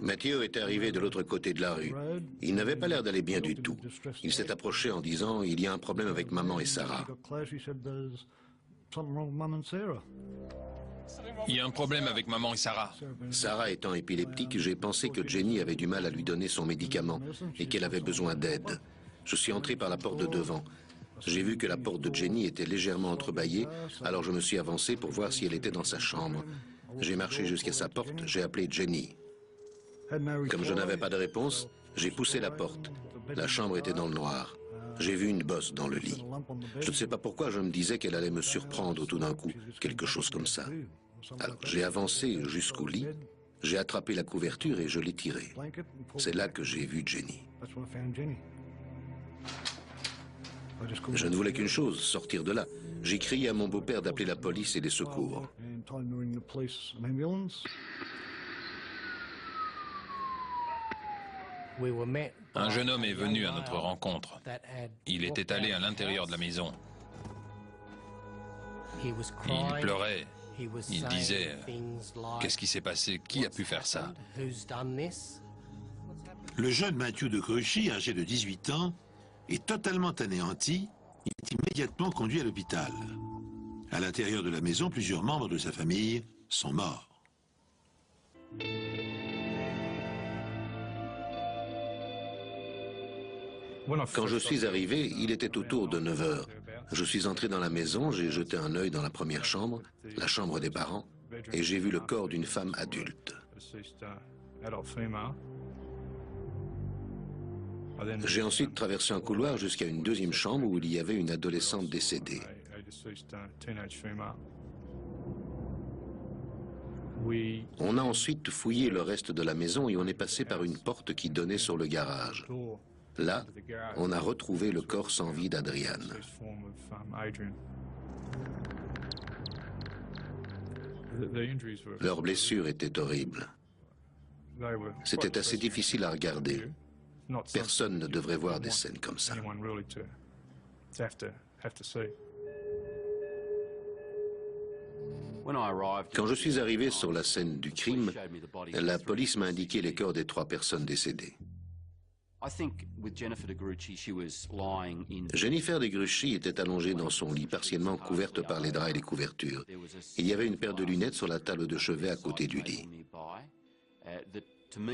Matthew est arrivé de l'autre côté de la rue. Il n'avait pas l'air d'aller bien du tout. Il s'est approché en disant « Il y a un problème avec maman et Sarah ». Il y a un problème avec maman et Sarah. Sarah étant épileptique, j'ai pensé que Jenny avait du mal à lui donner son médicament et qu'elle avait besoin d'aide. Je suis entré par la porte de devant. J'ai vu que la porte de Jenny était légèrement entrebâillée, alors je me suis avancé pour voir si elle était dans sa chambre. J'ai marché jusqu'à sa porte, j'ai appelé Jenny. Comme je n'avais pas de réponse, j'ai poussé la porte. La chambre était dans le noir. J'ai vu une bosse dans le lit. Je ne sais pas pourquoi je me disais qu'elle allait me surprendre tout d'un coup, quelque chose comme ça. Alors j'ai avancé jusqu'au lit, j'ai attrapé la couverture et je l'ai tirée. C'est là que j'ai vu Jenny. Je ne voulais qu'une chose, sortir de là. J'ai crié à mon beau-père d'appeler la police et les secours. Un jeune homme est venu à notre rencontre. Il était allé à l'intérieur de la maison. Il pleurait. Il disait « Qu'est-ce qui s'est passé? Qui a pu faire ça ?» Le jeune Matthew de Gruchy, âgé de 18 ans, est totalement anéanti. Il est immédiatement conduit à l'hôpital. À l'intérieur de la maison, plusieurs membres de sa famille sont morts. Quand je suis arrivé, il était autour de 9 heures. Je suis entré dans la maison, j'ai jeté un œil dans la première chambre, la chambre des parents, et j'ai vu le corps d'une femme adulte. J'ai ensuite traversé un couloir jusqu'à une deuxième chambre où il y avait une adolescente décédée. On a ensuite fouillé le reste de la maison et on est passé par une porte qui donnait sur le garage. Là, on a retrouvé le corps sans vie d'Adrian. Leurs blessures étaient horribles. C'était assez difficile à regarder. Personne ne devrait voir des scènes comme ça. Quand je suis arrivé sur la scène du crime, la police m'a indiqué les corps des 3 personnes décédées. Jennifer de Gruchy était allongée dans son lit, partiellement couverte par les draps et les couvertures. Il y avait une paire de lunettes sur la table de chevet à côté du lit.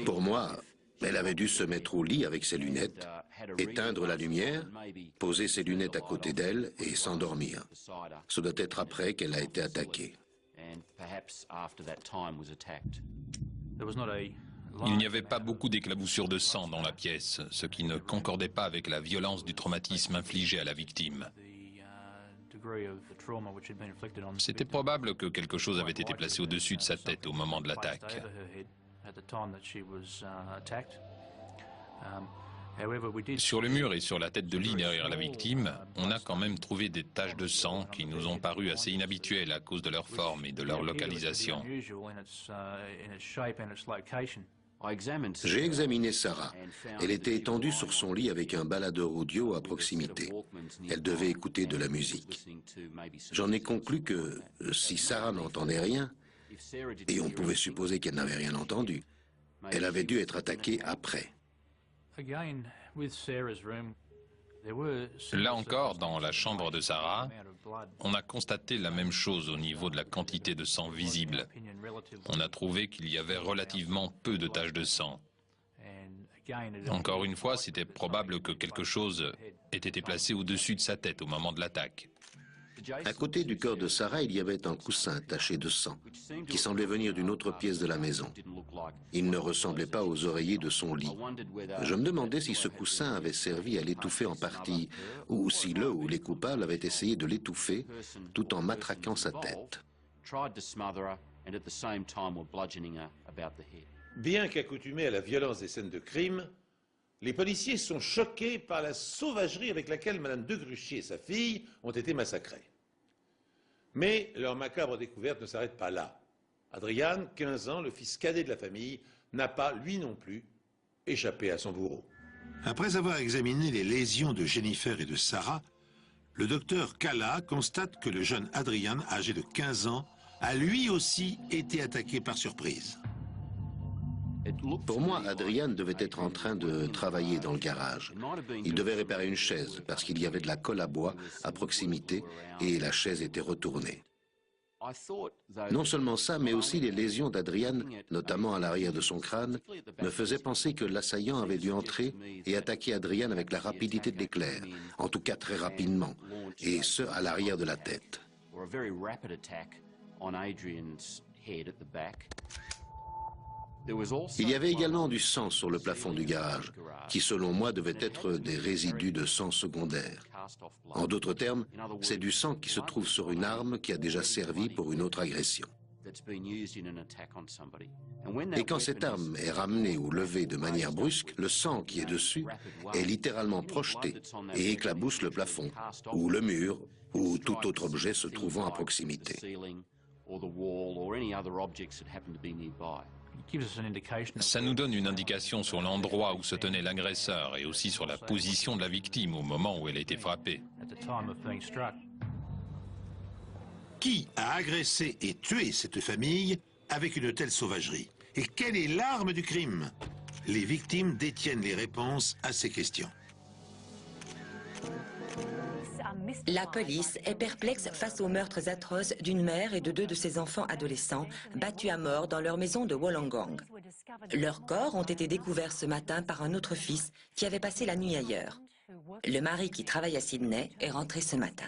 Pour moi, elle avait dû se mettre au lit avec ses lunettes, éteindre la lumière, poser ses lunettes à côté d'elle et s'endormir. Ce doit être après qu'elle a été attaquée. Il n'y avait pas beaucoup d'éclaboussures de sang dans la pièce, ce qui ne concordait pas avec la violence du traumatisme infligé à la victime. C'était probable que quelque chose avait été placé au-dessus de sa tête au moment de l'attaque. Sur le mur et sur la tête de lit derrière la victime, on a quand même trouvé des taches de sang qui nous ont paru assez inhabituelles à cause de leur forme et de leur localisation. J'ai examiné Sarah. Elle était étendue sur son lit avec un baladeur audio à proximité. Elle devait écouter de la musique. J'en ai conclu que si Sarah n'entendait rien, et on pouvait supposer qu'elle n'avait rien entendu, elle avait dû être attaquée après. Là encore, dans la chambre de Sarah, on a constaté la même chose au niveau de la quantité de sang visible. On a trouvé qu'il y avait relativement peu de taches de sang. Encore une fois, c'était probable que quelque chose ait été placé au-dessus de sa tête au moment de l'attaque. À côté du corps de Sarah, il y avait un coussin taché de sang, qui semblait venir d'une autre pièce de la maison. Il ne ressemblait pas aux oreillers de son lit. Je me demandais si ce coussin avait servi à l'étouffer en partie, ou si le ou les coupables avaient essayé de l'étouffer tout en matraquant sa tête. Bien qu'accoutumés à la violence des scènes de crime, les policiers sont choqués par la sauvagerie avec laquelle Mme de Gruchy et sa fille ont été massacrées. Mais leur macabre découverte ne s'arrête pas là. Adrian, 15 ans, le fils cadet de la famille, n'a pas, lui non plus, échappé à son bourreau. Après avoir examiné les lésions de Jennifer et de Sarah, le docteur Kalla constate que le jeune Adrian, âgé de 15 ans, a lui aussi été attaqué par surprise. Pour moi, Adrian devait être en train de travailler dans le garage. Il devait réparer une chaise parce qu'il y avait de la colle à bois à proximité et la chaise était retournée. Non seulement ça, mais aussi les lésions d'Adrian, notamment à l'arrière de son crâne, me faisaient penser que l'assaillant avait dû entrer et attaquer Adrian avec la rapidité de l'éclair, en tout cas très rapidement, et ce à l'arrière de la tête. Il y avait également du sang sur le plafond du garage, qui selon moi devait être des résidus de sang secondaire. En d'autres termes, c'est du sang qui se trouve sur une arme qui a déjà servi pour une autre agression. Et quand cette arme est ramenée ou levée de manière brusque, le sang qui est dessus est littéralement projeté et éclabousse le plafond, ou le mur, ou tout autre objet se trouvant à proximité. Ça nous donne une indication sur l'endroit où se tenait l'agresseur et aussi sur la position de la victime au moment où elle a été frappée. Qui a agressé et tué cette famille avec une telle sauvagerie? Et quelle est l'arme du crime? Les victimes détiennent les réponses à ces questions. La police est perplexe face aux meurtres atroces d'une mère et de 2 de ses enfants adolescents battus à mort dans leur maison de Wollongong. Leurs corps ont été découverts ce matin par un autre fils qui avait passé la nuit ailleurs. Le mari qui travaille à Sydney est rentré ce matin.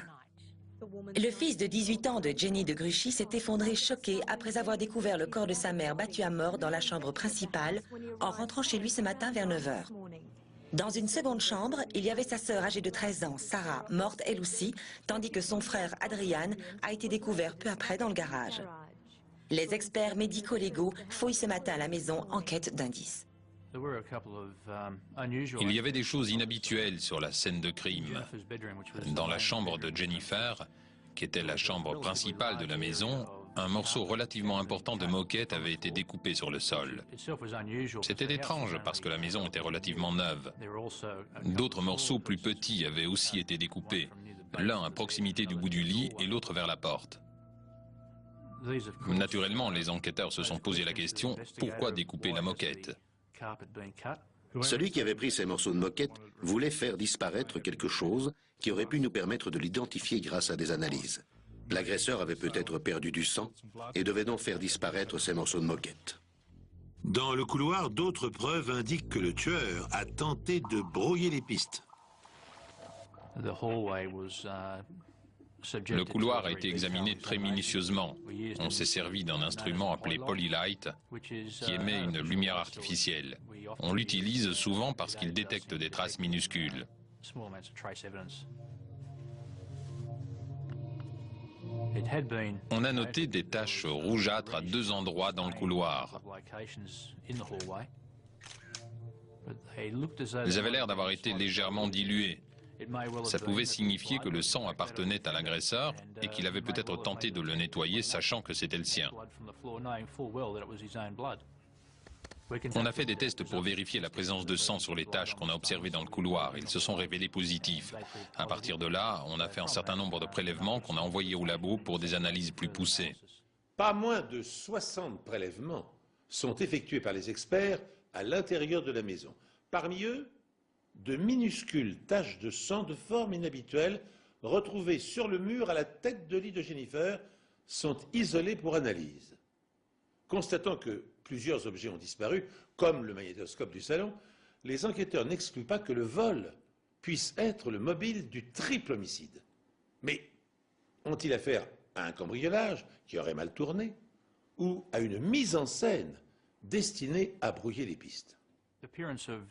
Le fils de 18 ans de Jenny de Gruchy s'est effondré choqué après avoir découvert le corps de sa mère battu à mort dans la chambre principale en rentrant chez lui ce matin vers 9 h. Dans une seconde chambre, il y avait sa sœur âgée de 13 ans, Sarah, morte elle aussi, tandis que son frère Adrian a été découvert peu après dans le garage. Les experts médico-légaux fouillent ce matin la maison en quête d'indices. Il y avait des choses inhabituelles sur la scène de crime. Dans la chambre de Jennifer, qui était la chambre principale de la maison, un morceau relativement important de moquette avait été découpé sur le sol. C'était étrange parce que la maison était relativement neuve. D'autres morceaux plus petits avaient aussi été découpés, l'un à proximité du bout du lit et l'autre vers la porte. Naturellement, les enquêteurs se sont posé la question, pourquoi découper la moquette? Celui qui avait pris ces morceaux de moquette voulait faire disparaître quelque chose qui aurait pu nous permettre de l'identifier grâce à des analyses. L'agresseur avait peut-être perdu du sang et devait donc faire disparaître ces morceaux de moquette. Dans le couloir, d'autres preuves indiquent que le tueur a tenté de brouiller les pistes. Le couloir a été examiné très minutieusement. On s'est servi d'un instrument appelé Polylight, qui émet une lumière artificielle. On l'utilise souvent parce qu'il détecte des traces minuscules. On a noté des taches rougeâtres à 2 endroits dans le couloir. Elles avaient l'air d'avoir été légèrement diluées. Ça pouvait signifier que le sang appartenait à l'agresseur et qu'il avait peut-être tenté de le nettoyer sachant que c'était le sien. On a fait des tests pour vérifier la présence de sang sur les taches qu'on a observées dans le couloir. Ils se sont révélés positifs. À partir de là, on a fait un certain nombre de prélèvements qu'on a envoyés au labo pour des analyses plus poussées. Pas moins de 60 prélèvements sont effectués par les experts à l'intérieur de la maison. Parmi eux, de minuscules taches de sang de forme inhabituelle retrouvées sur le mur à la tête de lit de Jennifer sont isolées pour analyse. Constatant que plusieurs objets ont disparu, comme le magnétoscope du salon, les enquêteurs n'excluent pas que le vol puisse être le mobile du triple homicide. Mais ont-ils affaire à un cambriolage qui aurait mal tourné ou à une mise en scène destinée à brouiller les pistes?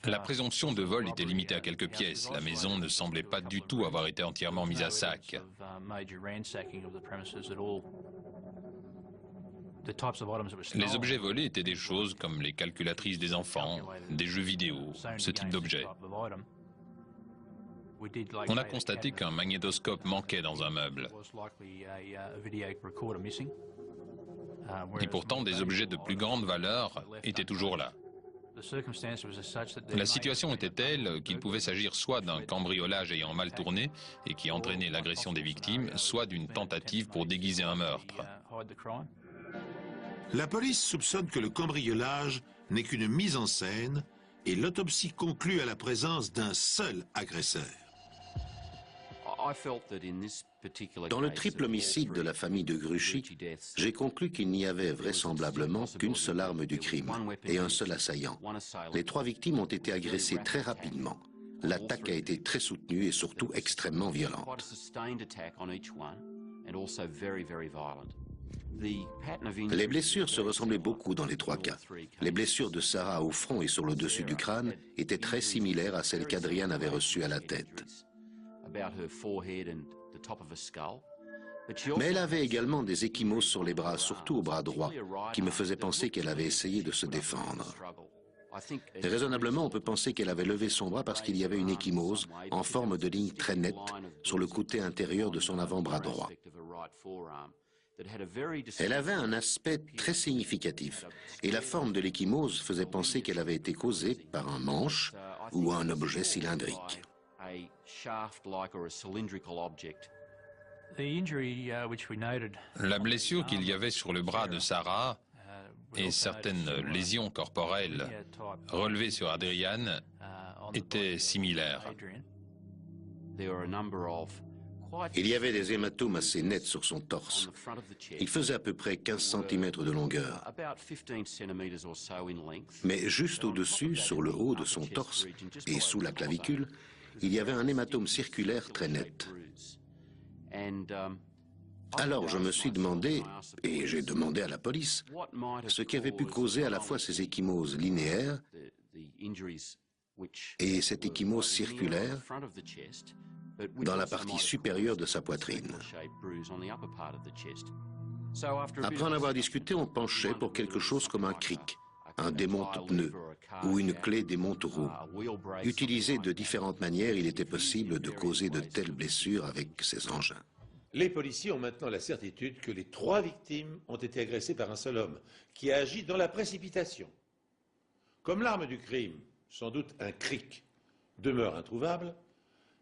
La présomption de vol était limitée à quelques pièces. La maison ne semblait pas du tout avoir été entièrement mise à sac. Les objets volés étaient des choses comme les calculatrices des enfants, des jeux vidéo, ce type d'objets. On a constaté qu'un magnétoscope manquait dans un meuble. Et pourtant, des objets de plus grande valeur étaient toujours là. La situation était telle qu'il pouvait s'agir soit d'un cambriolage ayant mal tourné et qui entraînait l'agression des victimes, soit d'une tentative pour déguiser un meurtre. La police soupçonne que le cambriolage n'est qu'une mise en scène et l'autopsie conclut à la présence d'un seul agresseur. Dans le triple homicide de la famille de Gruchy, j'ai conclu qu'il n'y avait vraisemblablement qu'une seule arme du crime et un seul assaillant. Les 3 victimes ont été agressées très rapidement. L'attaque a été très soutenue et surtout extrêmement violente. Les blessures se ressemblaient beaucoup dans les 3 cas. Les blessures de Sarah au front et sur le dessus du crâne étaient très similaires à celles qu'Adrian avait reçues à la tête. Mais elle avait également des ecchymoses sur les bras, surtout au bras droit, qui me faisaient penser qu'elle avait essayé de se défendre. Et raisonnablement, on peut penser qu'elle avait levé son bras parce qu'il y avait une ecchymose en forme de ligne très nette sur le côté intérieur de son avant-bras droit. Elle avait un aspect très significatif et la forme de l'ecchymose faisait penser qu'elle avait été causée par un manche ou un objet cylindrique. La blessure qu'il y avait sur le bras de Sarah et certaines lésions corporelles relevées sur Adrian étaient similaires. Il y avait des hématomes assez nets sur son torse. Il faisait à peu près 15 cm de longueur. Mais juste au-dessus, sur le haut de son torse et sous la clavicule, il y avait un hématome circulaire très net. Alors je me suis demandé, et j'ai demandé à la police, ce qui avait pu causer à la fois ces ecchymoses linéaires et cette ecchymose circulaire dans la partie supérieure de sa poitrine. Après en avoir discuté, on penchait pour quelque chose comme un cric, un démonte-pneu ou une clé démonte-roue. Utilisé de différentes manières, il était possible de causer de telles blessures avec ces engins. Les policiers ont maintenant la certitude que les 3 victimes ont été agressées par un seul homme, qui a agi dans la précipitation. Comme l'arme du crime, sans doute un cric, demeure introuvable,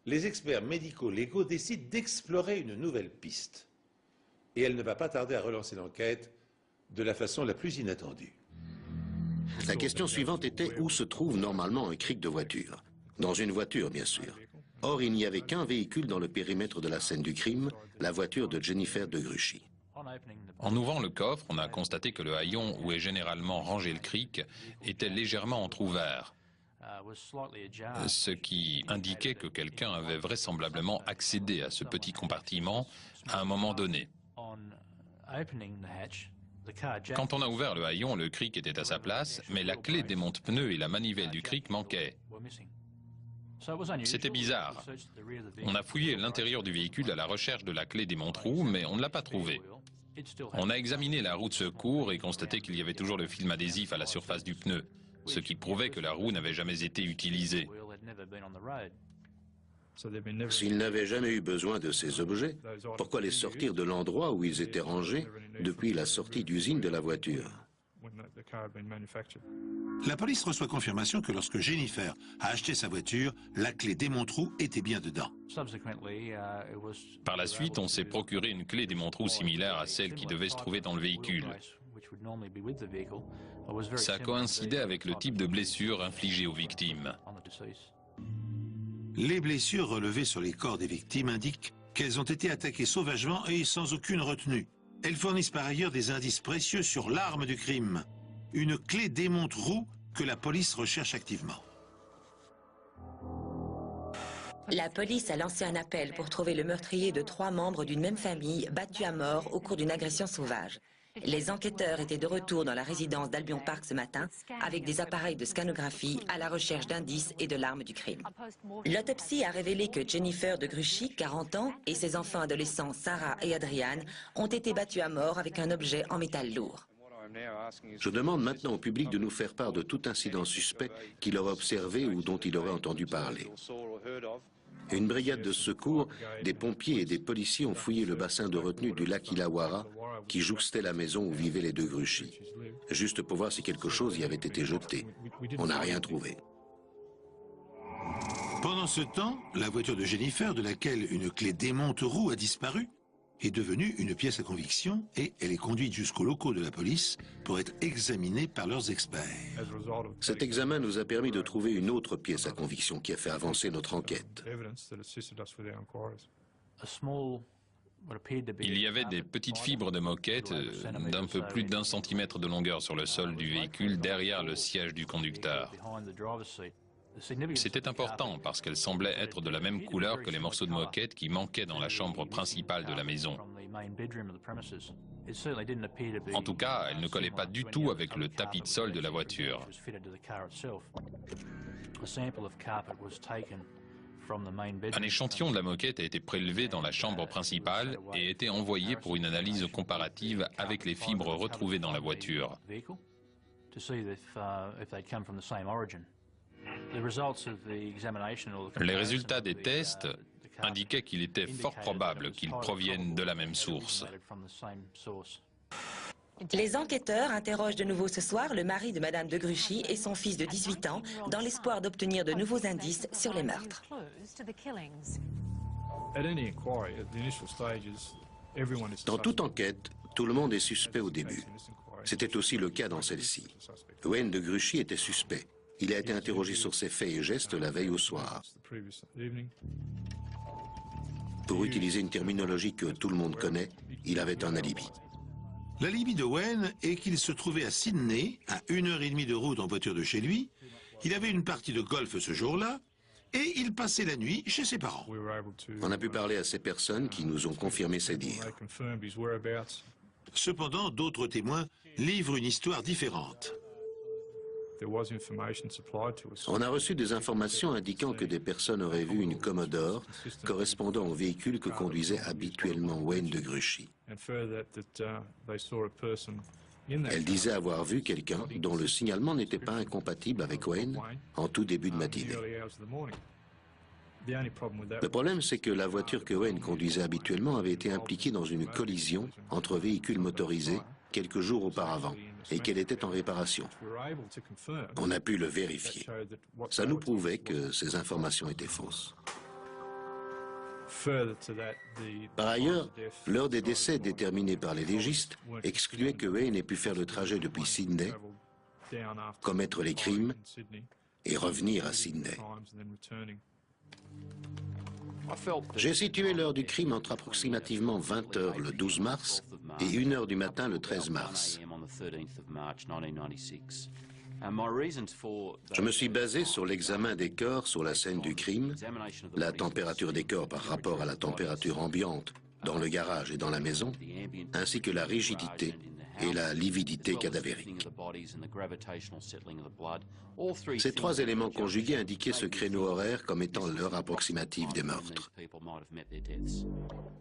les experts médico-légaux décident d'explorer une nouvelle piste. Et elle ne va pas tarder à relancer l'enquête de la façon la plus inattendue. La question suivante était où se trouve normalement un cric de voiture. Dans une voiture, bien sûr. Or, il n'y avait qu'un véhicule dans le périmètre de la scène du crime, la voiture de Jennifer de Gruchy. En ouvrant le coffre, on a constaté que le haillon où est généralement rangé le cric était légèrement entrouvert, ce qui indiquait que quelqu'un avait vraisemblablement accédé à ce petit compartiment à un moment donné. Quand on a ouvert le haillon, le cric était à sa place, mais la clé démonte-pneu et la manivelle du cric manquaient. C'était bizarre. On a fouillé l'intérieur du véhicule à la recherche de la clé démonte-roue, mais on ne l'a pas trouvée. On a examiné la roue de secours et constaté qu'il y avait toujours le film adhésif à la surface du pneu, ce qui prouvait que la roue n'avait jamais été utilisée. S'ils n'avaient jamais eu besoin de ces objets, pourquoi les sortir de l'endroit où ils étaient rangés depuis la sortie d'usine de la voiture? La police reçoit confirmation que lorsque Jennifer a acheté sa voiture, la clé démonte-roue était bien dedans. Par la suite, on s'est procuré une clé démonte-roue similaire à celle qui devait se trouver dans le véhicule. Ça coïncidait avec le type de blessure infligée aux victimes. Les blessures relevées sur les corps des victimes indiquent qu'elles ont été attaquées sauvagement et sans aucune retenue. Elles fournissent par ailleurs des indices précieux sur l'arme du crime, une clé démonte-roue que la police recherche activement. La police a lancé un appel pour trouver le meurtrier de 3 membres d'une même famille battus à mort au cours d'une agression sauvage. Les enquêteurs étaient de retour dans la résidence d'Albion Park ce matin avec des appareils de scanographie à la recherche d'indices et de l'arme du crime. L'autopsie a révélé que Jennifer de Gruchy, 40 ans, et ses enfants adolescents Sarah et Adrian ont été battus à mort avec un objet en métal lourd. Je demande maintenant au public de nous faire part de tout incident suspect qu'il aurait observé ou dont il aurait entendu parler. Une brigade de secours, des pompiers et des policiers ont fouillé le bassin de retenue du lac Illawarra qui jouxtait la maison où vivaient les 2 Gruchy, juste pour voir si quelque chose y avait été jeté. On n'a rien trouvé. Pendant ce temps, la voiture de Jennifer, de laquelle une clé démonte-roue a disparu, est devenue une pièce à conviction et elle est conduite jusqu'aux locaux de la police pour être examinée par leurs experts. Cet examen nous a permis de trouver une autre pièce à conviction qui a fait avancer notre enquête. Il y avait des petites fibres de moquette d'un peu plus d'1 centimètre de longueur sur le sol du véhicule derrière le siège du conducteur. C'était important parce qu'elles semblaient être de la même couleur que les morceaux de moquette qui manquaient dans la chambre principale de la maison. En tout cas, elles ne collaient pas du tout avec le tapis de sol de la voiture. Un échantillon de la moquette a été prélevé dans la chambre principale et a été envoyé pour une analyse comparative avec les fibres retrouvées dans la voiture. Les résultats des tests indiquaient qu'il était fort probable qu'ils proviennent de la même source. Les enquêteurs interrogent de nouveau ce soir le mari de Madame de Gruchy et son fils de 18 ans dans l'espoir d'obtenir de nouveaux indices sur les meurtres. Dans toute enquête, tout le monde est suspect au début. C'était aussi le cas dans celle-ci. Wayne de Gruchy était suspect. Il a été interrogé sur ses faits et gestes la veille au soir. Pour utiliser une terminologie que tout le monde connaît, il avait un alibi. L'alibi de Wayne est qu'il se trouvait à Sydney, à 1h30 de route en voiture de chez lui. Il avait une partie de golf ce jour-là et il passait la nuit chez ses parents. On a pu parler à ces personnes qui nous ont confirmé ses dires. Cependant, d'autres témoins livrent une histoire différente. On a reçu des informations indiquant que des personnes auraient vu une Commodore correspondant au véhicule que conduisait habituellement Wayne de Gruchy. Elles disaient avoir vu quelqu'un dont le signalement n'était pas incompatible avec Wayne en tout début de matinée. Le problème, c'est que la voiture que Wayne conduisait habituellement avait été impliquée dans une collision entre véhicules motorisés quelques jours auparavant et qu'elle était en réparation. On a pu le vérifier. Ça nous prouvait que ces informations étaient fausses. Par ailleurs, l'heure des décès déterminée par les légistes excluait que Wayne ait pu faire le trajet depuis Sydney, commettre les crimes et revenir à Sydney. J'ai situé l'heure du crime entre approximativement 20 h le 12 mars et 1 h du matin le 13 mars. Je me suis basé sur l'examen des corps sur la scène du crime, la température des corps par rapport à la température ambiante dans le garage et dans la maison, ainsi que la rigidité et la lividité cadavérique. Ces trois éléments conjugués indiquaient ce créneau horaire comme étant l'heure approximative des meurtres.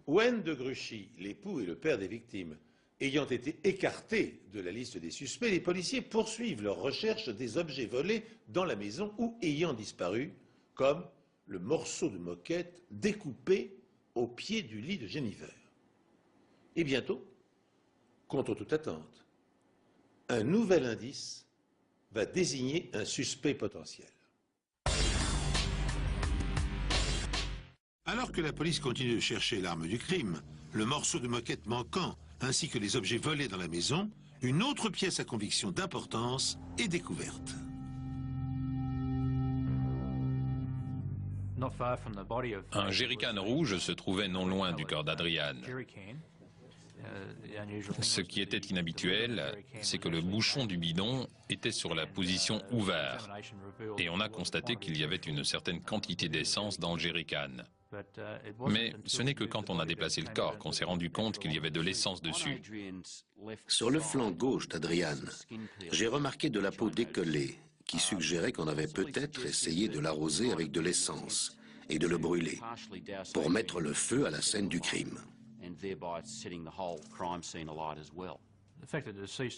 Wayne de Gruchy, l'époux et le père des victimes, ayant été écartés de la liste des suspects, les policiers poursuivent leur recherche des objets volés dans la maison ou ayant disparu, comme le morceau de moquette découpé au pied du lit de Jennifer. Et bientôt, contre toute attente, un nouvel indice va désigner un suspect potentiel. Alors que la police continue de chercher l'arme du crime, le morceau de moquette manquant, ainsi que les objets volés dans la maison, une autre pièce à conviction d'importance est découverte. Un jerrycan rouge se trouvait non loin du corps d'Adriane. Ce qui était inhabituel, c'est que le bouchon du bidon était sur la position ouverte et on a constaté qu'il y avait une certaine quantité d'essence dans le jerrycan. Mais ce n'est que quand on a déplacé le corps qu'on s'est rendu compte qu'il y avait de l'essence dessus. Sur le flanc gauche d'Adriane, j'ai remarqué de la peau décollée qui suggérait qu'on avait peut-être essayé de l'arroser avec de l'essence et de le brûler pour mettre le feu à la scène du crime.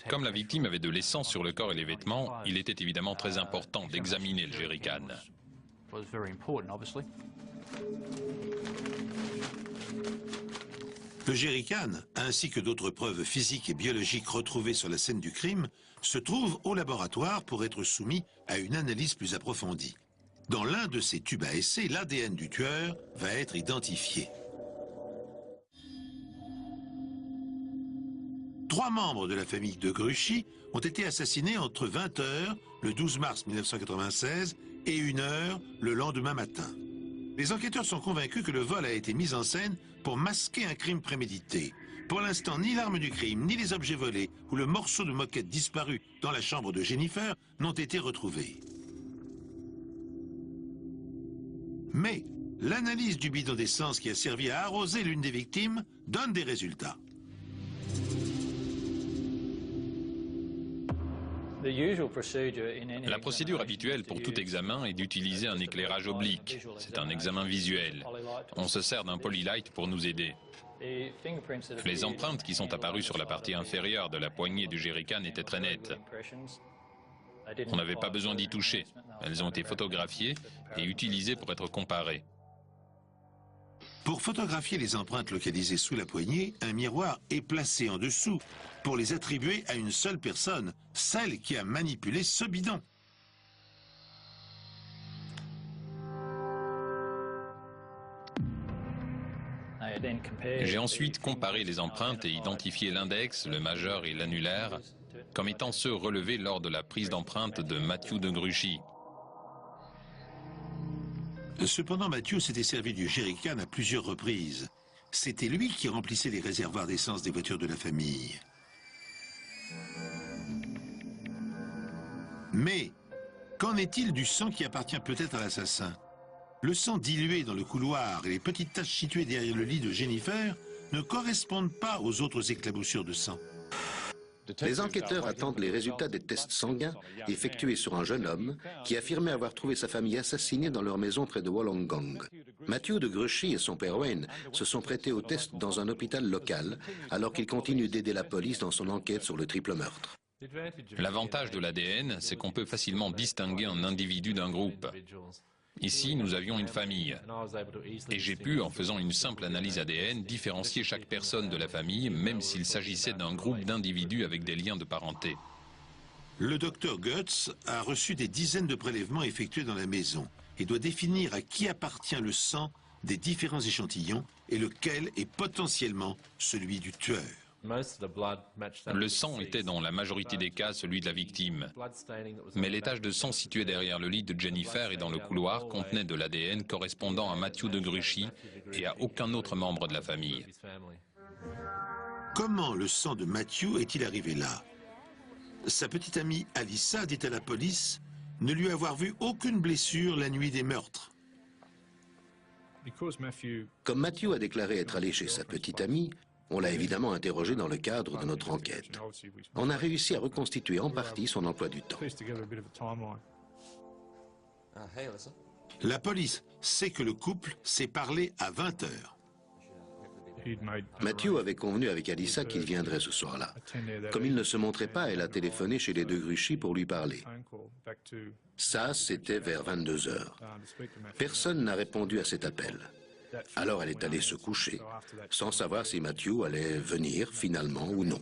Comme la victime avait de l'essence sur le corps et les vêtements, il était évidemment très important d'examiner le jerrycan. Le jerrycan, ainsi que d'autres preuves physiques et biologiques retrouvées sur la scène du crime, se trouvent au laboratoire pour être soumis à une analyse plus approfondie. Dans l'un de ces tubes à essai, l'ADN du tueur va être identifié. 3 membres de la famille de Gruchy ont été assassinés entre 20 h le 12 mars 1996 et 1 h le lendemain matin. Les enquêteurs sont convaincus que le vol a été mis en scène pour masquer un crime prémédité. Pour l'instant, ni l'arme du crime, ni les objets volés ou le morceau de moquette disparu dans la chambre de Jennifer n'ont été retrouvés. Mais l'analyse du bidon d'essence qui a servi à arroser l'une des victimes donne des résultats. La procédure habituelle pour tout examen est d'utiliser un éclairage oblique. C'est un examen visuel. On se sert d'un polylight pour nous aider. Les empreintes qui sont apparues sur la partie inférieure de la poignée du jerrycan étaient très nettes. On n'avait pas besoin d'y toucher. Elles ont été photographiées et utilisées pour être comparées. Pour photographier les empreintes localisées sous la poignée, un miroir est placé en dessous pour les attribuer à une seule personne, celle qui a manipulé ce bidon. J'ai ensuite comparé les empreintes et identifié l'index, le majeur et l'annulaire comme étant ceux relevés lors de la prise d'empreinte de Matthew de Gruchy. Cependant, Matthew s'était servi du jerrycan à plusieurs reprises. C'était lui qui remplissait les réservoirs d'essence des voitures de la famille. Mais qu'en est-il du sang qui appartient peut-être à l'assassin? Le sang dilué dans le couloir et les petites taches situées derrière le lit de Jennifer ne correspondent pas aux autres éclaboussures de sang. Les enquêteurs attendent les résultats des tests sanguins effectués sur un jeune homme qui affirmait avoir trouvé sa famille assassinée dans leur maison près de Wollongong. Matthew de Gruchy et son père Wayne se sont prêtés aux tests dans un hôpital local alors qu'ils continuent d'aider la police dans son enquête sur le triple meurtre. L'avantage de l'ADN, c'est qu'on peut facilement distinguer un individu d'un groupe. Ici, nous avions une famille. Et j'ai pu, en faisant une simple analyse ADN, différencier chaque personne de la famille, même s'il s'agissait d'un groupe d'individus avec des liens de parenté. Le docteur Goetz a reçu des dizaines de prélèvements effectués dans la maison et doit définir à qui appartient le sang des différents échantillons et lequel est potentiellement celui du tueur. Le sang était dans la majorité des cas celui de la victime. Mais les taches de sang situées derrière le lit de Jennifer et dans le couloir contenaient de l'ADN correspondant à Matthew de Gruchy et à aucun autre membre de la famille. Comment le sang de Matthew est-il arrivé là? Sa petite amie Alyssa dit à la police ne lui avoir vu aucune blessure la nuit des meurtres. Comme Matthew a déclaré être allé chez sa petite amie, on l'a évidemment interrogé dans le cadre de notre enquête. On a réussi à reconstituer en partie son emploi du temps. La police sait que le couple s'est parlé à 20 heures. Matthew avait convenu avec Alyssa qu'il viendrait ce soir-là. Comme il ne se montrait pas, elle a téléphoné chez les de Gruchy pour lui parler. Ça, c'était vers 22 heures. Personne n'a répondu à cet appel. Alors elle est allée se coucher, sans savoir si Matthew allait venir finalement ou non.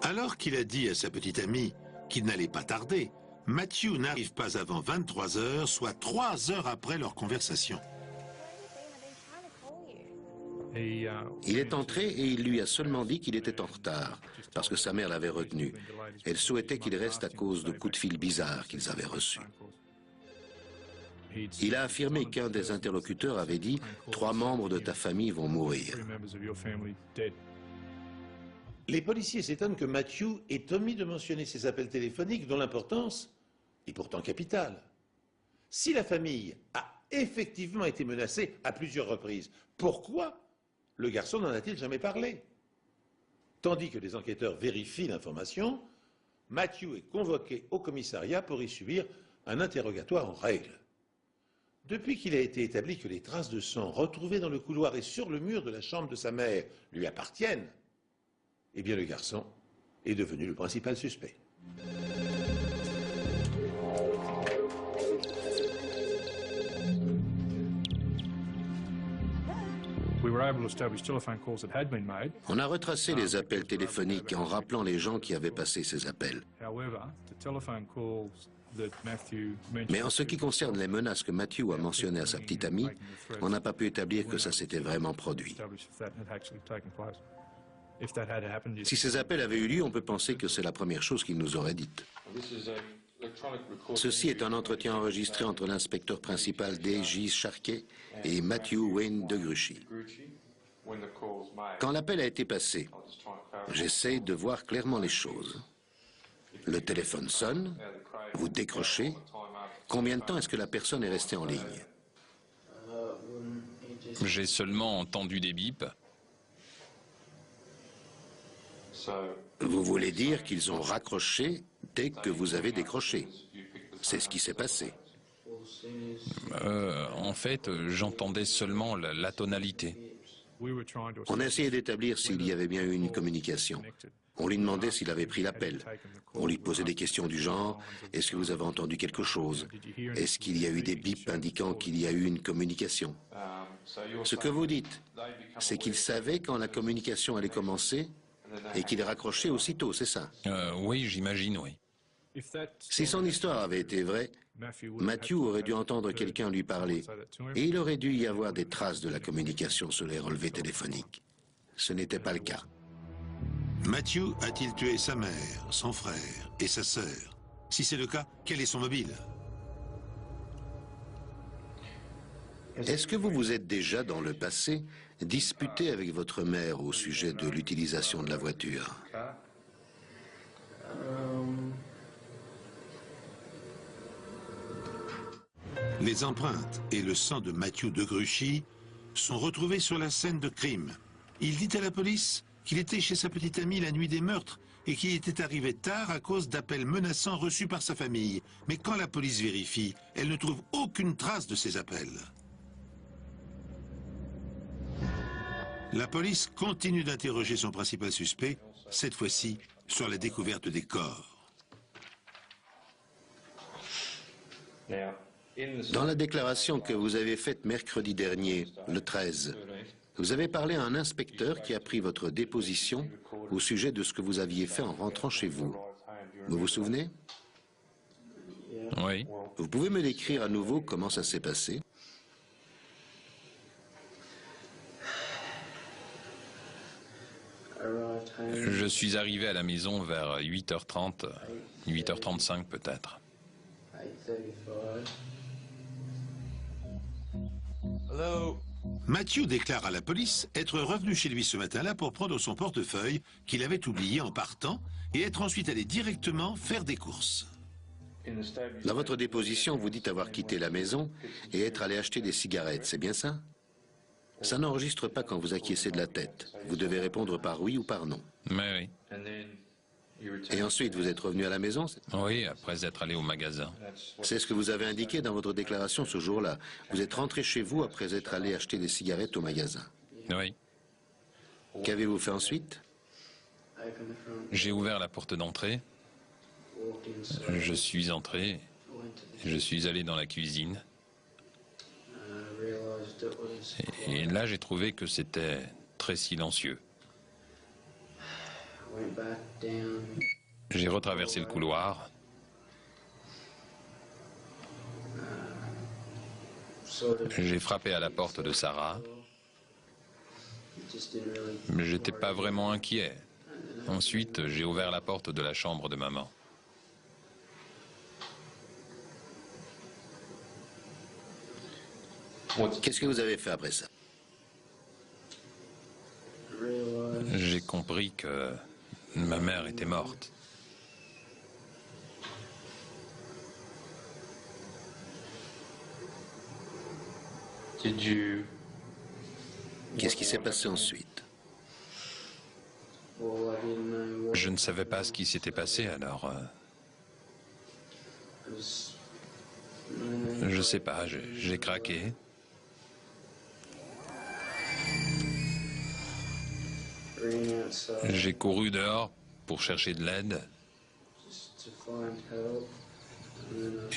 Alors qu'il a dit à sa petite amie qu'il n'allait pas tarder, Matthew n'arrive pas avant 23 heures, soit 3 heures après leur conversation. Il est entré et il lui a seulement dit qu'il était en retard, parce que sa mère l'avait retenu. Elle souhaitait qu'il reste à cause de coups de fil bizarres qu'ils avaient reçus. Il a affirmé qu'un des interlocuteurs avait dit « 3 membres de ta famille vont mourir ». Les policiers s'étonnent que Matthew ait omis de mentionner ces appels téléphoniques dont l'importance est pourtant capitale. Si la famille a effectivement été menacée à plusieurs reprises, pourquoi le garçon n'en a-t-il jamais parlé? Tandis que les enquêteurs vérifient l'information, Matthew est convoqué au commissariat pour y subir un interrogatoire en règle. Depuis qu'il a été établi que les traces de sang retrouvées dans le couloir et sur le mur de la chambre de sa mère lui appartiennent, eh bien le garçon est devenu le principal suspect. On a retracé les appels téléphoniques en rappelant les gens qui avaient passé ces appels. Mais en ce qui concerne les menaces que Matthew a mentionnées à sa petite amie, on n'a pas pu établir que ça s'était vraiment produit. Si ces appels avaient eu lieu, on peut penser que c'est la première chose qu'il nous aurait dite. Ceci est un entretien enregistré entre l'inspecteur principal D.J. Sharkey et Matthew Wayne de Gruchy. Quand l'appel a été passé, j'essaie de voir clairement les choses. Le téléphone sonne, vous décrochez. Combien de temps est-ce que la personne est restée en ligne? J'ai seulement entendu des bips. Vous voulez dire qu'ils ont raccroché dès que vous avez décroché? C'est ce qui s'est passé. En fait, j'entendais seulement la tonalité. On a essayé d'établir s'il y avait bien eu une communication. On lui demandait s'il avait pris l'appel. On lui posait des questions du genre « Est-ce que vous avez entendu quelque chose? Est-ce qu'il y a eu des bips indiquant qu'il y a eu une communication ?» Ce que vous dites, c'est qu'il savait quand la communication allait commencer et qu'il raccrochait aussitôt, c'est ça? Oui, j'imagine, oui. Si son histoire avait été vraie, Matthew aurait dû entendre quelqu'un lui parler et il aurait dû y avoir des traces de la communication sur les relevés téléphoniques. Ce n'était pas le cas. Matthew a-t-il tué sa mère, son frère et sa sœur? Si c'est le cas, quel est son mobile? Est-ce que vous vous êtes déjà, dans le passé, disputé avec votre mère au sujet de l'utilisation de la voiture? Les empreintes et le sang de Matthew de Gruchy sont retrouvés sur la scène de crime. Il dit à la police qu'il était chez sa petite amie la nuit des meurtres et qu'il était arrivé tard à cause d'appels menaçants reçus par sa famille. Mais quand la police vérifie, elle ne trouve aucune trace de ces appels. La police continue d'interroger son principal suspect, cette fois-ci sur la découverte des corps. Dans la déclaration que vous avez faite mercredi dernier, le 13, vous avez parlé à un inspecteur qui a pris votre déposition au sujet de ce que vous aviez fait en rentrant chez vous. Vous vous souvenez? Oui. Vous pouvez me décrire à nouveau comment ça s'est passé? Je suis arrivé à la maison vers 8h30, 8h35 peut-être. Matthew déclare à la police être revenu chez lui ce matin-là pour prendre son portefeuille qu'il avait oublié en partant et être ensuite allé directement faire des courses. Dans votre déposition, vous dites avoir quitté la maison et être allé acheter des cigarettes, c'est bien ça? Ça n'enregistre pas quand vous acquiescez de la tête. Vous devez répondre par oui ou par non. Mais oui. Et ensuite, vous êtes revenu à la maison? Oui, après être allé au magasin. C'est ce que vous avez indiqué dans votre déclaration ce jour-là. Vous êtes rentré chez vous après être allé acheter des cigarettes au magasin. Oui. Qu'avez-vous fait ensuite? J'ai ouvert la porte d'entrée. Je suis entré. Je suis allé dans la cuisine. Et là, j'ai trouvé que c'était très silencieux. J'ai retraversé le couloir. J'ai frappé à la porte de Sarah. Mais j'étais pas vraiment inquiet. Ensuite, j'ai ouvert la porte de la chambre de maman. Qu'est-ce que vous avez fait après ça? J'ai compris que ma mère était morte. Qu'est-ce qui s'est passé ensuite? Je ne savais pas ce qui s'était passé, alors... Je sais pas, j'ai craqué. J'ai couru dehors pour chercher de l'aide.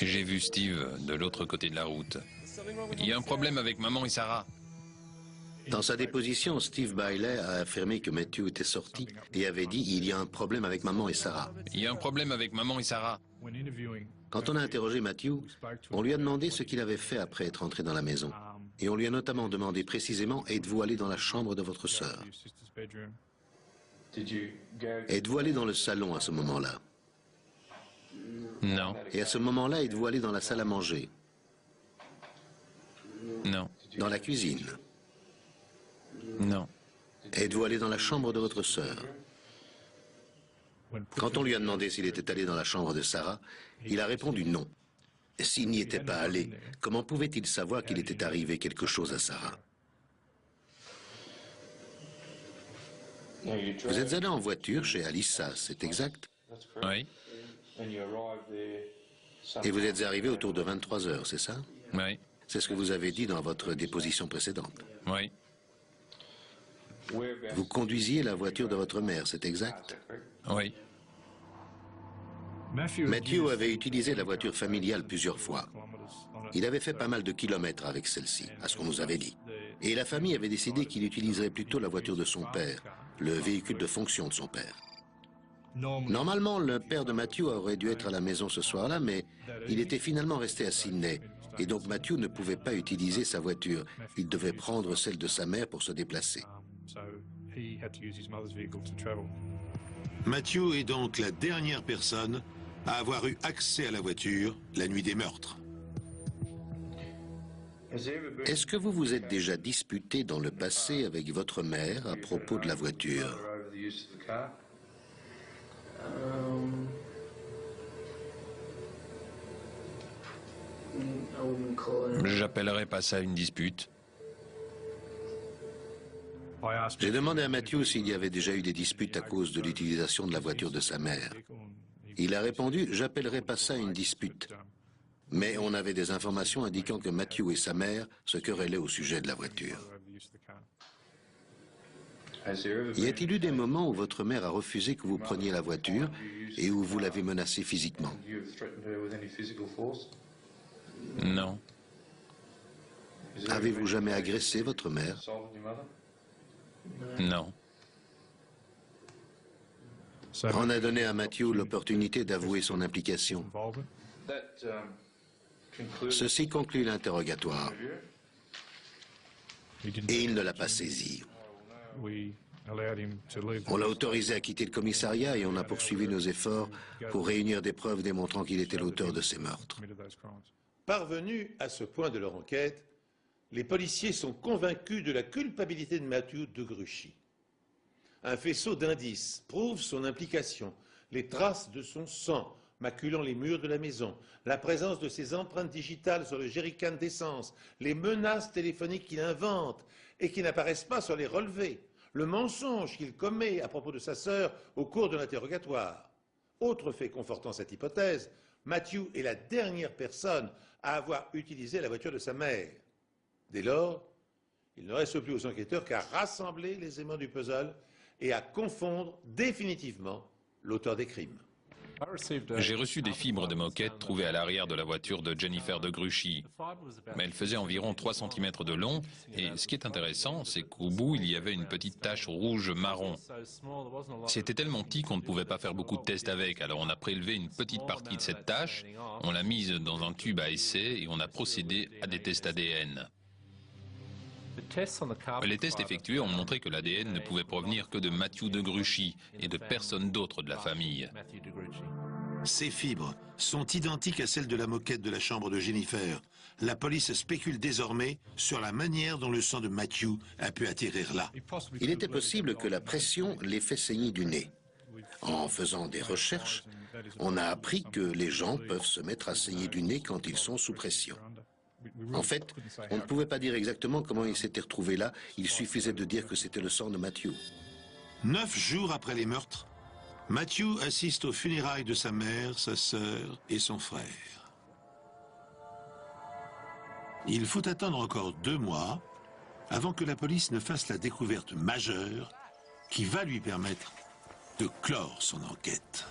Et j'ai vu Steve de l'autre côté de la route. Il y a un problème avec maman et Sarah. Dans sa déposition, Steve Bailey a affirmé que Matthew était sorti et avait dit « Il y a un problème avec maman et Sarah ». Il y a un problème avec maman et Sarah. Quand on a interrogé Matthew, on lui a demandé ce qu'il avait fait après être entré dans la maison. Et on lui a notamment demandé précisément « Êtes-vous allé dans la chambre de votre sœur ?» Êtes-vous allé dans le salon à ce moment-là? Non, Et à ce moment-là, êtes-vous allé dans la salle à manger? non, Dans la cuisine? non. Êtes-vous allé dans la chambre de votre sœur? Quand on lui a demandé s'il était allé dans la chambre de Sarah, il a répondu non. S'il n'y était pas allé, comment pouvait-il savoir qu'il était arrivé quelque chose à Sarah? Vous êtes allé en voiture chez Alyssa, c'est exact? Oui, Et vous êtes arrivé autour de 23 heures, c'est ça? oui, C'est ce que vous avez dit dans votre déposition précédente. oui, Vous conduisiez la voiture de votre mère, c'est exact? oui. Matthew avait utilisé la voiture familiale plusieurs fois. Il avait fait pas mal de kilomètres avec celle-ci, à ce qu'on nous avait dit. Et la famille avait décidé qu'il utiliserait plutôt la voiture de son père, le véhicule de fonction de son père. Normalement, le père de Matthew aurait dû être à la maison ce soir-là, mais il était finalement resté à Sydney. Et donc Matthew ne pouvait pas utiliser sa voiture. Il devait prendre celle de sa mère pour se déplacer. Matthew est donc la dernière personne à avoir eu accès à la voiture la nuit des meurtres. Est-ce que vous vous êtes déjà disputé dans le passé avec votre mère à propos de la voiture? J'appellerais pas ça une dispute. J'ai demandé à Matthew s'il y avait déjà eu des disputes à cause de l'utilisation de la voiture de sa mère. Il a répondu « J'appellerais pas ça une dispute ». Mais on avait des informations indiquant que Matthew et sa mère se querellaient au sujet de la voiture. Y a-t-il eu des moments où votre mère a refusé que vous preniez la voiture et où vous l'avez menacée physiquement? Non, Avez-vous jamais agressé votre mère? non. On a donné à Matthew l'opportunité d'avouer son implication. Ceci conclut l'interrogatoire. Et il ne l'a pas saisi. On l'a autorisé à quitter le commissariat et on a poursuivi nos efforts pour réunir des preuves démontrant qu'il était l'auteur de ces meurtres. Parvenus à ce point de leur enquête, les policiers sont convaincus de la culpabilité de Matthew de Gruchy. Un faisceau d'indices prouve son implication, les traces de son sang maculant les murs de la maison, la présence de ses empreintes digitales sur le jerrycan d'essence, les menaces téléphoniques qu'il invente et qui n'apparaissent pas sur les relevés, le mensonge qu'il commet à propos de sa sœur au cours de l'interrogatoire. Autre fait confortant cette hypothèse, Matthew est la dernière personne à avoir utilisé la voiture de sa mère. Dès lors, il ne reste plus aux enquêteurs qu'à rassembler les éléments du puzzle et à confondre définitivement l'auteur des crimes. J'ai reçu des fibres de moquette trouvées à l'arrière de la voiture de Jennifer de Gruchy. Mais elles faisaient environ 3 cm de long et ce qui est intéressant, c'est qu'au bout, il y avait une petite tache rouge-marron. C'était tellement petit qu'on ne pouvait pas faire beaucoup de tests avec, alors on a prélevé une petite partie de cette tache, on l'a mise dans un tube à essai et on a procédé à des tests ADN. Les tests effectués ont montré que l'ADN ne pouvait provenir que de Matthew de Gruchy et de personne d'autre de la famille. Ces fibres sont identiques à celles de la moquette de la chambre de Jennifer. La police spécule désormais sur la manière dont le sang de Matthew a pu atterrir là. Il était possible que la pression l'ait fait saigner du nez. En faisant des recherches, on a appris que les gens peuvent se mettre à saigner du nez quand ils sont sous pression. En fait, on ne pouvait pas dire exactement comment il s'était retrouvé là, il suffisait de dire que c'était le sang de Matthew. 9 jours après les meurtres, Matthew assiste aux funérailles de sa mère, sa sœur et son frère. Il faut attendre encore 2 mois avant que la police ne fasse la découverte majeure qui va lui permettre de clore son enquête.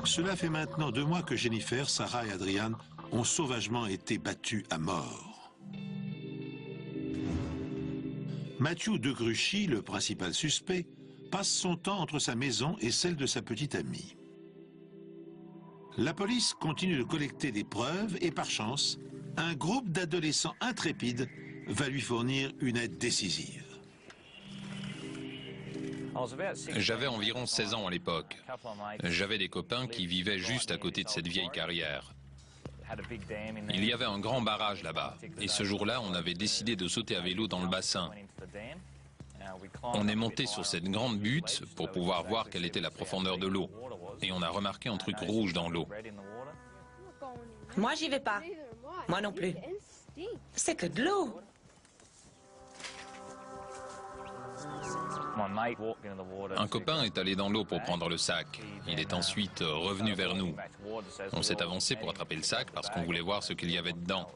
Cela fait maintenant 2 mois que Jennifer, Sarah et Adrian ont sauvagement été battus à mort. Matthew de Gruchy, le principal suspect, passe son temps entre sa maison et celle de sa petite amie. La police continue de collecter des preuves et par chance, un groupe d'adolescents intrépides va lui fournir une aide décisive. J'avais environ 16 ans à l'époque. J'avais des copains qui vivaient juste à côté de cette vieille carrière. Il y avait un grand barrage là-bas, et ce jour-là, on avait décidé de sauter à vélo dans le bassin. On est monté sur cette grande butte pour pouvoir voir quelle était la profondeur de l'eau, et on a remarqué un truc rouge dans l'eau. Moi, j'y vais pas. Moi non plus. C'est que de l'eau. Un copain est allé dans l'eau pour prendre le sac. Il est ensuite revenu vers nous. On s'est avancé pour attraper le sac parce qu'on voulait voir ce qu'il y avait dedans.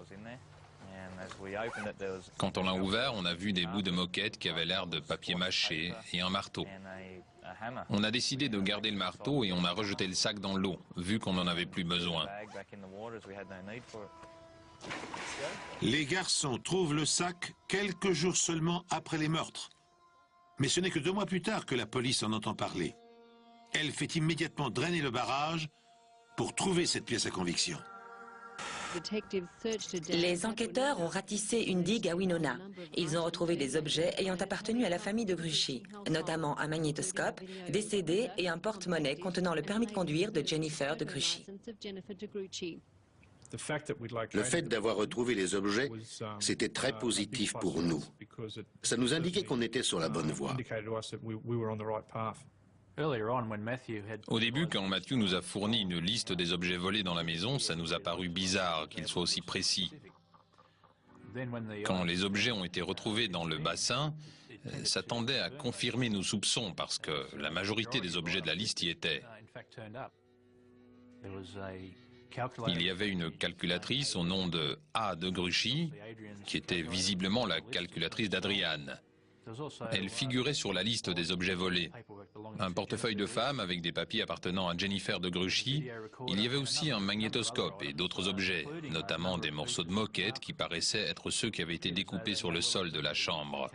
Quand on l'a ouvert, on a vu des bouts de moquette qui avaient l'air de papier mâché et un marteau. On a décidé de garder le marteau et on a rejeté le sac dans l'eau, vu qu'on n'en avait plus besoin. Les garçons trouvent le sac quelques jours seulement après les meurtres. Mais ce n'est que 2 mois plus tard que la police en entend parler. Elle fait immédiatement drainer le barrage pour trouver cette pièce à conviction. Les enquêteurs ont ratissé une digue à Winona. Ils ont retrouvé des objets ayant appartenu à la famille de Gruchy, notamment un magnétoscope, des CD et un porte-monnaie contenant le permis de conduire de Jennifer de Gruchy. Le fait d'avoir retrouvé les objets, c'était très positif pour nous. Ça nous indiquait qu'on était sur la bonne voie. Au début, quand Matthew nous a fourni une liste des objets volés dans la maison, ça nous a paru bizarre qu'il soit aussi précis. Quand les objets ont été retrouvés dans le bassin, ça tendait à confirmer nos soupçons parce que la majorité des objets de la liste y étaient. Il y avait une calculatrice au nom de A. de Gruchy, qui était visiblement la calculatrice d'Adrian. Elle figurait sur la liste des objets volés. Un portefeuille de femme avec des papiers appartenant à Jennifer de Gruchy. Il y avait aussi un magnétoscope et d'autres objets, notamment des morceaux de moquette qui paraissaient être ceux qui avaient été découpés sur le sol de la chambre.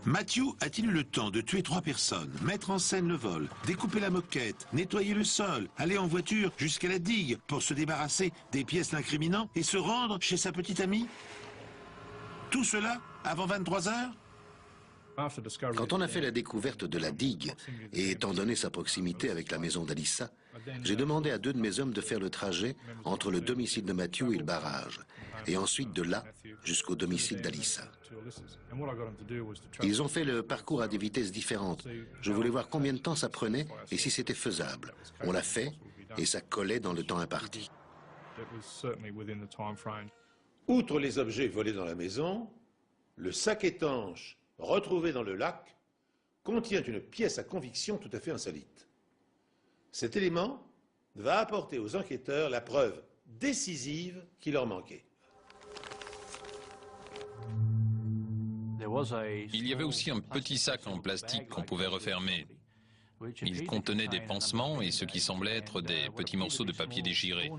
Matthew a-t-il eu le temps de tuer 3 personnes, mettre en scène le vol, découper la moquette, nettoyer le sol, aller en voiture jusqu'à la digue pour se débarrasser des pièces l'incriminant et se rendre chez sa petite amie? Tout cela avant 23 heures? Quand on a fait la découverte de la digue, et étant donné sa proximité avec la maison d'Alyssa, j'ai demandé à 2 de mes hommes de faire le trajet entre le domicile de Matthew et le barrage, et ensuite de là jusqu'au domicile d'Alyssa. Ils ont fait le parcours à des vitesses différentes. Je voulais voir combien de temps ça prenait et si c'était faisable. On l'a fait et ça collait dans le temps imparti. Outre les objets volés dans la maison, le sac étanche retrouvé dans le lac contient une pièce à conviction tout à fait insolite. Cet élément va apporter aux enquêteurs la preuve décisive qui leur manquait. Il y avait aussi un petit sac en plastique qu'on pouvait refermer. Il contenait des pansements et ce qui semblait être des petits morceaux de papier déchirés.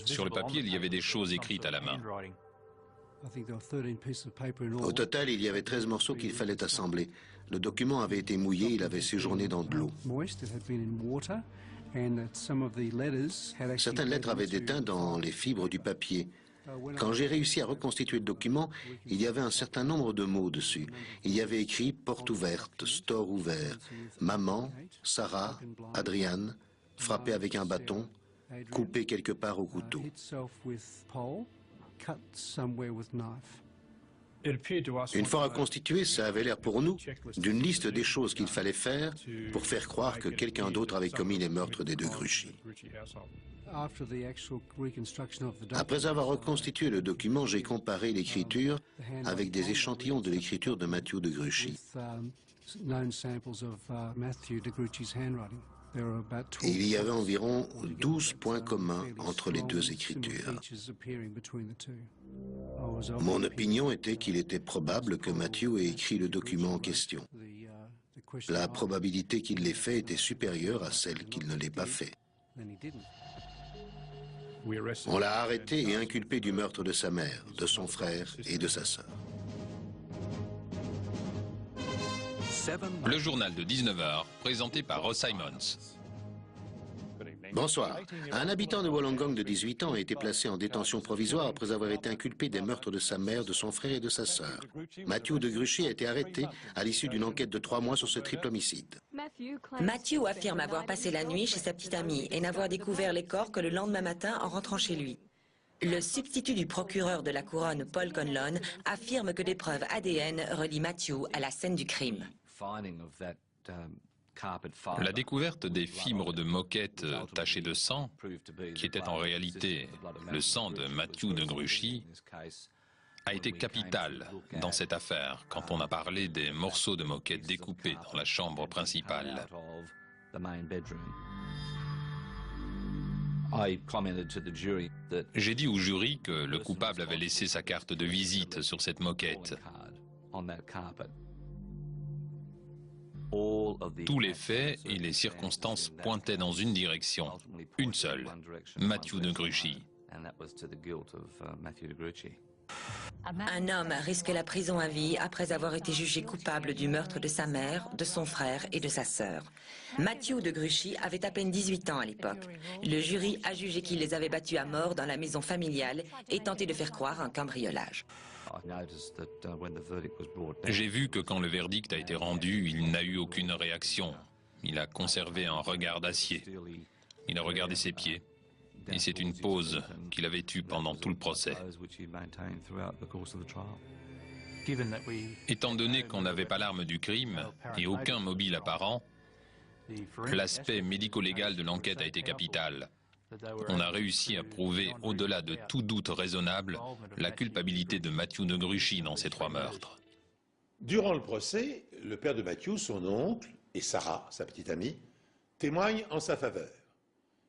Sur le papier, il y avait des choses écrites à la main. Au total, il y avait 13 morceaux qu'il fallait assembler. Le document avait été mouillé, il avait séjourné dans de l'eau. Certaines lettres avaient des teintes dans les fibres du papier. Quand j'ai réussi à reconstituer le document, il y avait un certain nombre de mots dessus. Il y avait écrit « porte ouverte »,« store ouvert »,« maman »,« Sarah »,« Adrian »,« frappé avec un bâton »,« coupé quelque part au couteau ». Une fois reconstitué, ça avait l'air pour nous d'une liste des choses qu'il fallait faire pour faire croire que quelqu'un d'autre avait commis les meurtres des 2 Gruchy. Après avoir reconstitué le document, j'ai comparé l'écriture avec des échantillons de l'écriture de Matthew de Gruchy. Et il y avait environ 12 points communs entre les 2 écritures. Mon opinion était qu'il était probable que Matthew ait écrit le document en question. La probabilité qu'il l'ait fait était supérieure à celle qu'il ne l'ait pas fait. On l'a arrêté et inculpé du meurtre de sa mère, de son frère et de sa sœur. Le journal de 19h, présenté par Ross Simons. Bonsoir. Un habitant de Wollongong de 18 ans a été placé en détention provisoire après avoir été inculpé des meurtres de sa mère, de son frère et de sa sœur. Matthew de Gruchy a été arrêté à l'issue d'une enquête de 3 mois sur ce triple homicide. Matthew affirme avoir passé la nuit chez sa petite amie et n'avoir découvert les corps que le lendemain matin en rentrant chez lui. Le substitut du procureur de la couronne, Paul Conlon, affirme que des preuves ADN relient Matthew à la scène du crime. La découverte des fibres de moquette tachées de sang, qui étaient en réalité le sang de Matthew de Gruchy, a été capitale dans cette affaire quand on a parlé des morceaux de moquette découpés dans la chambre principale. J'ai dit au jury que le coupable avait laissé sa carte de visite sur cette moquette. Tous les faits et les circonstances pointaient dans une direction, une seule, Matthew de Gruchy. Un homme risque la prison à vie après avoir été jugé coupable du meurtre de sa mère, de son frère et de sa sœur. Matthew de Gruchy avait à peine 18 ans à l'époque. Le jury a jugé qu'il les avait battus à mort dans la maison familiale et tenté de faire croire un cambriolage. J'ai vu que quand le verdict a été rendu, il n'a eu aucune réaction. Il a conservé un regard d'acier. Il a regardé ses pieds. Et c'est une pose qu'il avait eue pendant tout le procès. Étant donné qu'on n'avait pas l'arme du crime et aucun mobile apparent, l'aspect médico-légal de l'enquête a été capital. On a réussi à prouver, au-delà de tout doute raisonnable, la culpabilité de Matthew de Gruchy dans ces 3 meurtres. Durant le procès, le père de Matthew, son oncle, et Sarah, sa petite amie, témoignent en sa faveur.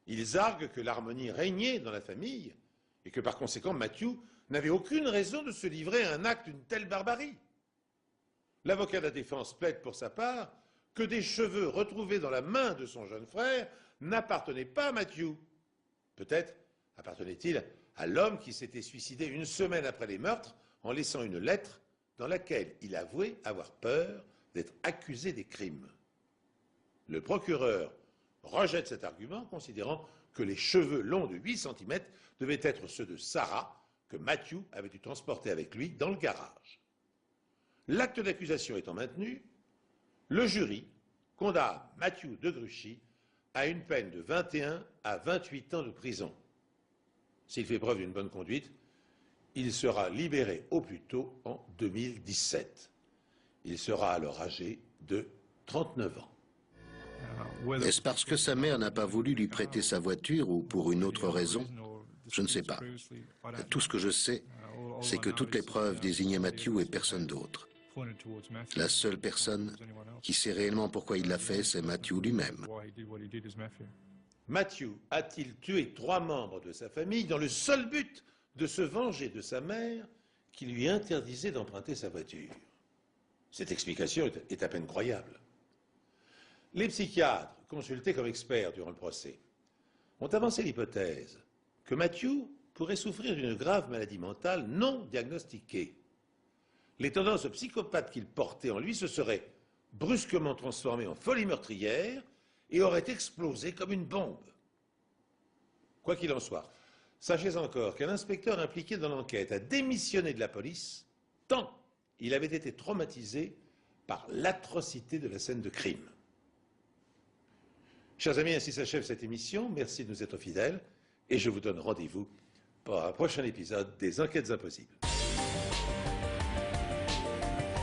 Ils arguent que l'harmonie régnait dans la famille et que par conséquent Matthew n'avait aucune raison de se livrer à un acte d'une telle barbarie. L'avocat de la défense plaide pour sa part que des cheveux retrouvés dans la main de son jeune frère n'appartenaient pas à Matthew. Peut-être appartenait-il à l'homme qui s'était suicidé une semaine après les meurtres en laissant une lettre dans laquelle il avouait avoir peur d'être accusé des crimes. Le procureur rejette cet argument, considérant que les cheveux longs de 8 cm devaient être ceux de Sarah, que Matthew avait dû transporter avec lui dans le garage. L'acte d'accusation étant maintenu, le jury condamne Matthew de Gruchy à une peine de 21 à 28 ans de prison. S'il fait preuve d'une bonne conduite, il sera libéré au plus tôt en 2017. Il sera alors âgé de 39 ans. Est-ce parce que sa mère n'a pas voulu lui prêter sa voiture ou pour une autre raison? Je ne sais pas. Tout ce que je sais, c'est que toutes les preuves désignaient Matthew et personne d'autre. La seule personne qui sait réellement pourquoi il l'a fait, c'est Matthew lui-même. Matthew a-t-il tué 3 membres de sa famille dans le seul but de se venger de sa mère qui lui interdisait d'emprunter sa voiture? Cette explication est à peine croyable. Les psychiatres, consultés comme experts durant le procès, ont avancé l'hypothèse que Matthew pourrait souffrir d'une grave maladie mentale non diagnostiquée. Les tendances psychopathes qu'il portait en lui se seraient brusquement transformées en folie meurtrière et auraient explosé comme une bombe. Quoi qu'il en soit, sachez encore qu'un inspecteur impliqué dans l'enquête a démissionné de la police tant il avait été traumatisé par l'atrocité de la scène de crime. Chers amis, ainsi s'achève cette émission. Merci de nous être fidèles et je vous donne rendez-vous pour un prochain épisode des Enquêtes Impossibles.